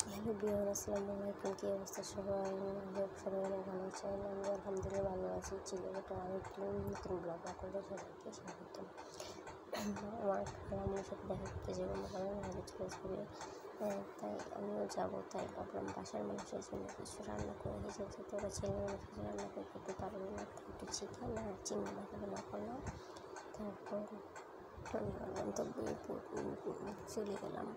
Hello Bihar, আসসালামু আলাইকুম। কী অবস্থা সবাই? সবাই অনেক ভালো আছেন। আমি আলহামদুলিল্লাহ ভালো আছি। চিলেকোঠা আরেকটি নতুন ব্লগ আপনাদের সবাইকে স্বাগতম। আমার খালামুনির সাথে দেখা করতে যাবো, আমার ভালো চলে যাবে, তাই আমিও যাবো। তাই ভাবলাম বাসার মানুষের জন্য কিছু রান্না করে দিয়েছে, যেহেতু ওরা ছেলে মানুষ রান্না করে খেতে পারবে না, একটু চিকেন আর চিংড়ি মাছ রান্না করলাম। তারপর গন্তব্যে চলে গেলাম।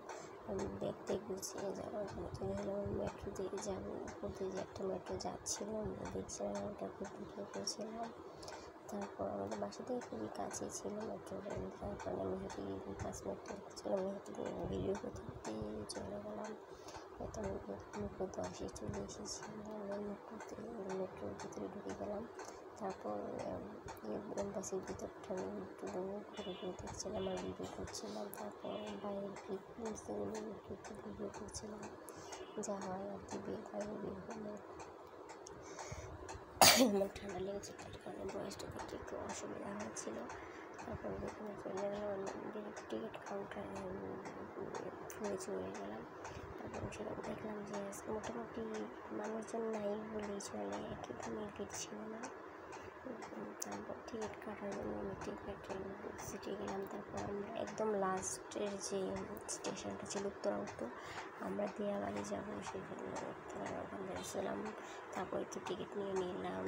ব্যাগ ট্যাগ গুছিয়ে যাওয়ার জন্য চলে গেলাম। মেট্রো দিয়ে যাবো, উপর দিয়ে যে একটা মেট্রো যাচ্ছিল দেখছিলাম, ওটা খুব ভিডিও করেছিলাম। তারপর আমাদের বাসা থেকে খুবই কাছে ছিল মেট্রো ট্রেন, তারপর আমি হেঁটে 5 মিনিট ছিলাম, হেঁটে ভিডিও করতে চলে গেলাম। তো মেট্রো 10-এ চলে এসেছিলাম। মেট্রোর ভিতরে ঢুকে গেলাম। তারপর বাসের ভিতরটা আমি একটু ঘুরে ঘুরে দেখছিলাম আর ভিডিও করছিলাম। তারপর বাইরের একটু ভিডিও করছিলাম, যা হয় আর কি। বাইরে বের হলে আমার ঠান্ডা লেগেছে, তার কারণে বয়সটা দেখতে একটু অসুবিধা হয়েছিল। তারপর যেখানে চলে গেলাম টিকিট কাউন্টারে চলে গেলাম। তারপর সেখানে দেখলাম যে মোটামুটি মানুষজন নাই বলেই চলে, একই দামের ভিড় ছিল না। তারপর টিকিট কাটার জন্য আমি সিটে গেলাম। তারপর আমরা একদম লাস্টের যে স্টেশনটা ছিল উত্তরা, আমরা দিয়াবাড়ি যাবো, সেখানে ওখানে গেছিলাম। তারপর একটু টিকিট নিয়ে নিলাম,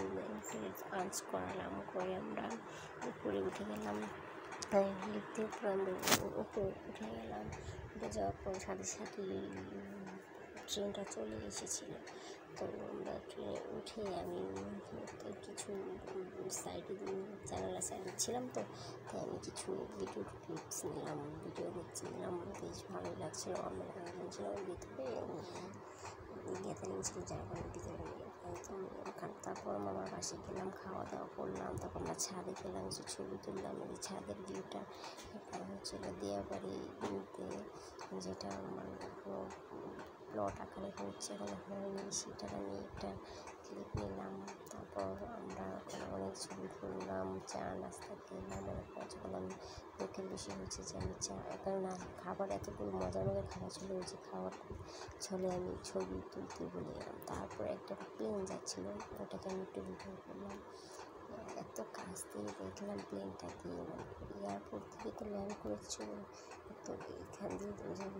আর্জ করালাম, করে আমরা উপরে উঠে গেলাম। লিফটে উপরে উঠে গেলাম। উঠে যাওয়ার পর সাথে সাথে ট্রেনটা চলে এসেছিলো। তো আমরা ট্রেনে উঠে আমি কিছু সাইডে জানালা সাইডে ছিলাম, তো তাই আমি কিছু ভিডিও ক্লিপস নিলাম, ভিডিও নিচ্ছিলাম। বেশ ভালোই লাগছিলো। আমরা ছিলাম ভিতরে গ্যাদারিং ছিল, যার কারণে ভিতরে ওখানে। তারপর মামার বাসে গেলাম, খাওয়া দাওয়া করলাম। তারপর আমরা ছাদে গেলাম, কিছু ছবি তুললাম। এই ছাদের ভিউটা হচ্ছিল দিয়াবাড়িতে, যেটা আমার প্লট আকারে হচ্ছে, এখন হয়নি, সেটাকে নিয়ে একটা ক্লিপ নিলাম। তারপর আমরা ওখানে অনেক ছবি তুললাম, চা নাস্তা খেলাম, অনেক মজা করলাম। লোকের বেশি হচ্ছে যে আমি চা, কারণ খাবার এতগুলো মজার মজার খাবার ছিল, ওই যে খাবার ছলে আমি ছবি তুলতে বলে গেলাম। তারপর একটা প্লেন যাচ্ছিলো, ওটাকে আমি একটু ভিডিও করলাম। এত কাছ থেকে দেখলাম প্লেনটাকে, মানে এয়ারপোর্ট থেকে তো ল্যান্ড করেছিল, তো এইখান দিয়ে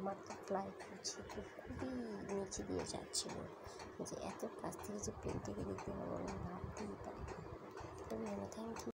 মাত্র ফ্লাই করছে, তো খুবই নিচে দিয়ে যাচ্ছিলো। যে এত কাছ থেকে যে প্লেনটাকে দেখতে পাবো আমি ভাবতেই পারি। খুবই ভালো, থ্যাংক ইউ।